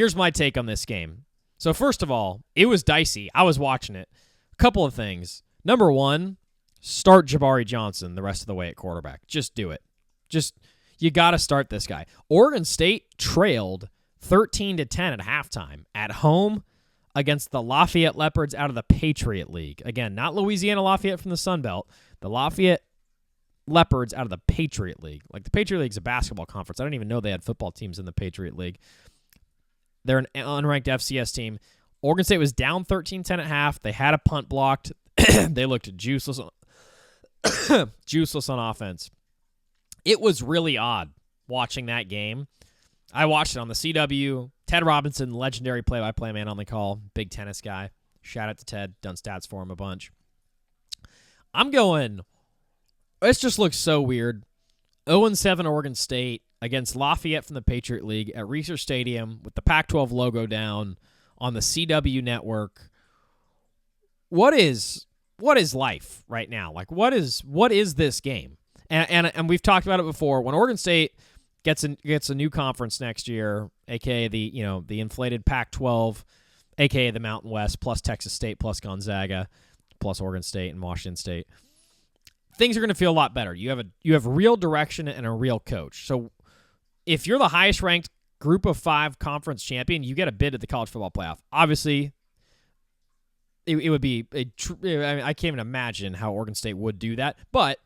here's my take on this game. So first of all, it was dicey. I was watching it. A couple of things. Number one, start Gabarri Johnson the rest of the way at quarterback. Just do it. You got to start this guy. Oregon State trailed 13-10 at halftime at home against the Lafayette Leopards out of the Patriot League. Again, not Louisiana Lafayette from the Sun Belt. The Lafayette Leopards out of the Patriot League. Like, the Patriot League's a basketball conference. I don't even know they had football teams in the Patriot League. They're an unranked FCS team. Oregon State was down 13-10 at half. They had a punt blocked. They looked juiceless on offense. It was really odd watching that game. I watched it on the CW. Ted Robinson, legendary play-by-play man on the call. Big tennis guy. Shout out to Ted. Done stats for him a bunch. I'm going, this just looks so weird. 0-7 Oregon State against Lafayette from the Patriot League at Research Stadium with the Pac-12 logo down on the CW network. What is life right now? Like, what is this game? And we've talked about it before. When Oregon State gets a new conference next year, aka the inflated Pac-12, aka the Mountain West, plus Texas State, plus Gonzaga, plus Oregon State and Washington State, things are going to feel a lot better. You have real direction and a real coach. So if you're the highest ranked Group of 5 conference champion, you get a bid at the college football playoff. Obviously, it would be I can't even imagine how Oregon State would do that, but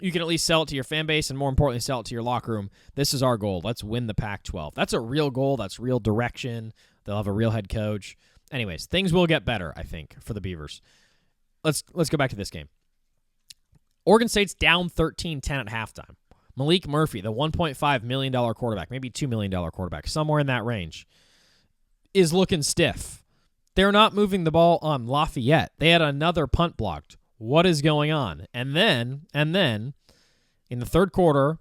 you can at least sell it to your fan base and, more importantly, sell it to your locker room. This is our goal. Let's win the Pac-12. That's a real goal. That's real direction. They'll have a real head coach. Anyways, things will get better, I think, for the Beavers. Let's go back to this game. Oregon State's down 13-10 at halftime. Malik Murphy, the $1.5 million quarterback, maybe $2 million quarterback, somewhere in that range, is looking stiff. They're not moving the ball on Lafayette. They had another punt blocked. What is going on? And then, in the third quarter,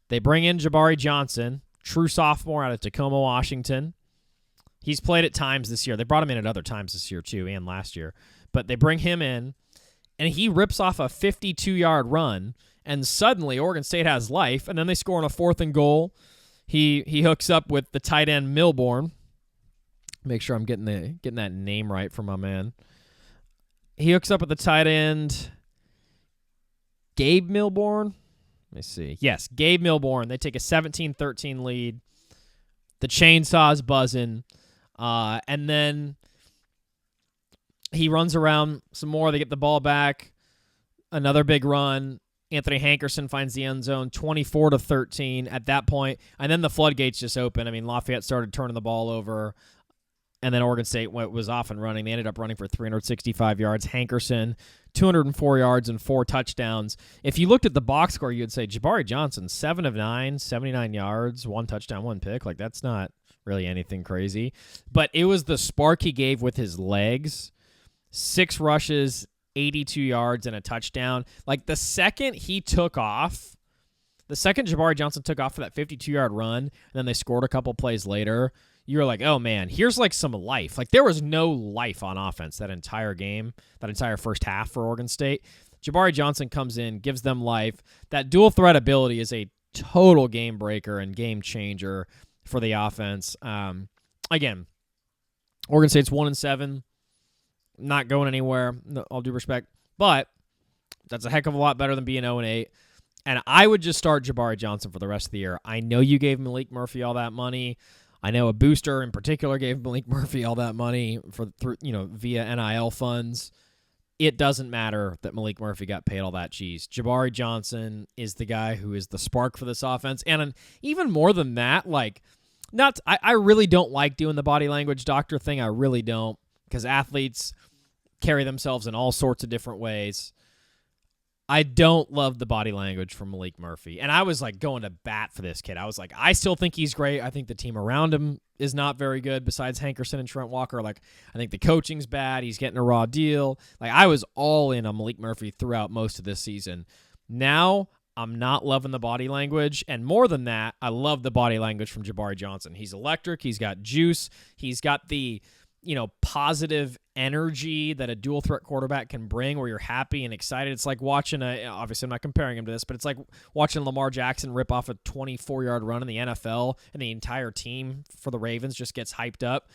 they bring in Gabarri Johnson, true sophomore out of Tacoma, Washington. He's played at times this year. They brought him in at other times this year, too, and last year. But they bring him in, and he rips off a 52-yard run, and suddenly Oregon State has life, and then they score on a 4th and goal. He hooks up with the tight end Milbourne. Make sure I'm getting that name right for my man. He hooks up with the tight end Gabe Milbourne. Let me see. Yes, Gabe Milbourne. They take a 17-13 lead. The chainsaw's buzzing. And then he runs around some more. They get the ball back. Another big run. Anthony Hankerson finds the end zone, 24-13 at that point. And then the floodgates just open. I mean, Lafayette started turning the ball over. And then Oregon State was off and running. They ended up running for 365 yards. Hankerson, 204 yards and 4 touchdowns. If you looked at the box score, you'd say Gabarri Johnson, 7 of 9, 79 yards, 1 touchdown, 1 pick. Like, that's not really anything crazy. But it was the spark he gave with his legs. 6 rushes, 82 yards, and a touchdown. Like, the second Gabarri Johnson took off for that 52-yard run, and then they scored a couple plays later, you're like, oh, man, here's like some life. Like, there was no life on offense that entire game, that entire first half for Oregon State. Gabarri Johnson comes in, gives them life. That dual threat ability is a total game breaker and game changer for the offense. Again, Oregon State's 1-7, not going anywhere, all due respect, but that's a heck of a lot better than being 0-8. And I would just start Gabarri Johnson for the rest of the year. I know you gave Malik Murphy all that money. I know a booster in particular gave Malik Murphy all that money via NIL funds. It doesn't matter that Malik Murphy got paid all that cheese. Gabarri Johnson is the guy who is the spark for this offense. And even more than that, I really don't like doing the body language doctor thing. I really don't, because athletes carry themselves in all sorts of different ways. I don't love the body language from Malik Murphy. And I was like going to bat for this kid. I was like, I still think he's great. I think the team around him is not very good besides Hankerson and Trent Walker. Like, I think the coaching's bad. He's getting a raw deal. Like, I was all in on Malik Murphy throughout most of this season. Now, I'm not loving the body language. And more than that, I love the body language from Gabarri Johnson. He's electric. He's got juice. He's got the positive energy that a dual threat quarterback can bring, where you're happy and excited. It's like watching obviously I'm not comparing him to this, but it's like watching Lamar Jackson rip off a 24-yard run in the NFL and the entire team for the Ravens just gets hyped up.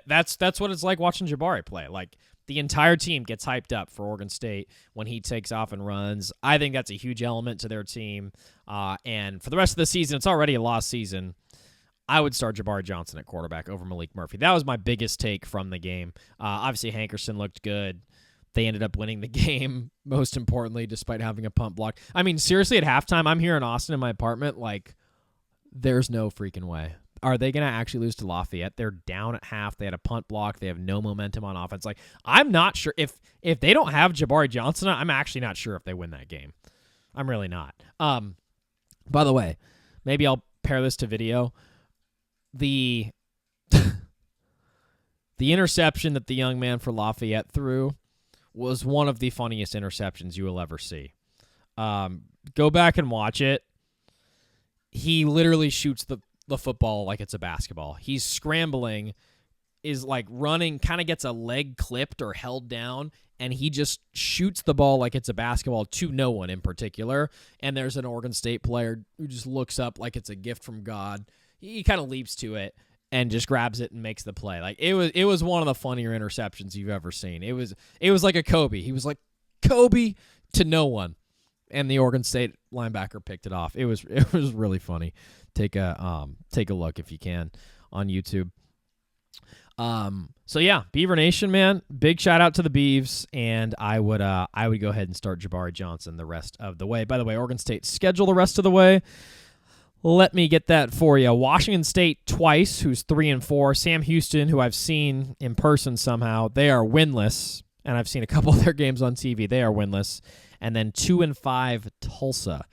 That's what it's like watching Gabarri play. Like, the entire team gets hyped up for Oregon State when he takes off and runs. I think that's a huge element to their team. And for the rest of the season, it's already a lost season. I would start Gabarri Johnson at quarterback over Malik Murphy. That was my biggest take from the game. Obviously, Hankerson looked good. They ended up winning the game, most importantly, despite having a punt block. I mean, seriously, at halftime, I'm here in Austin in my apartment, like, there's no freaking way. Are they going to actually lose to Lafayette? They're down at half. They had a punt block. They have no momentum on offense. Like, I'm not sure. If they don't have Gabarri Johnson, I'm actually not sure if they win that game. I'm really not. By the way, maybe I'll pair this to video. The interception that the young man for Lafayette threw was one of the funniest interceptions you will ever see. Go back and watch it. He literally shoots the football like it's a basketball. He's scrambling, is like running, kind of gets a leg clipped or held down, and he just shoots the ball like it's a basketball to no one in particular. And there's an Oregon State player who just looks up like it's a gift from God. He kind of leaps to it and just grabs it and makes the play. Like, it was one of the funnier interceptions you've ever seen. It was like a Kobe. He was like Kobe to no one, and the Oregon State linebacker picked it off. It was really funny. Take a look if you can on YouTube. So yeah, Beaver Nation, man, big shout out to the Beavs, and I would go ahead and start Gabarri Johnson the rest of the way. By the way, Oregon State schedule the rest of the way. Let me get that for you. Washington State twice, who's 3-4. Sam Houston, who I've seen in person somehow, they are winless, and I've seen a couple of their games on TV. They are winless. And then 2-5 Tulsa,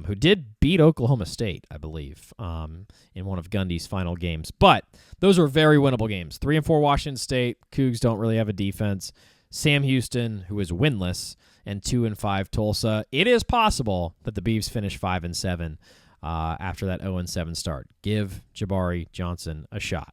who did beat Oklahoma State, I believe, in one of Gundy's final games. But those were very winnable games. 3-4 Washington State. Cougs don't really have a defense. Sam Houston, who is winless, and 2-5 Tulsa. It is possible that the Beavs finish 5-7 after that 0-7 start. Give Gabarri Johnson a shot.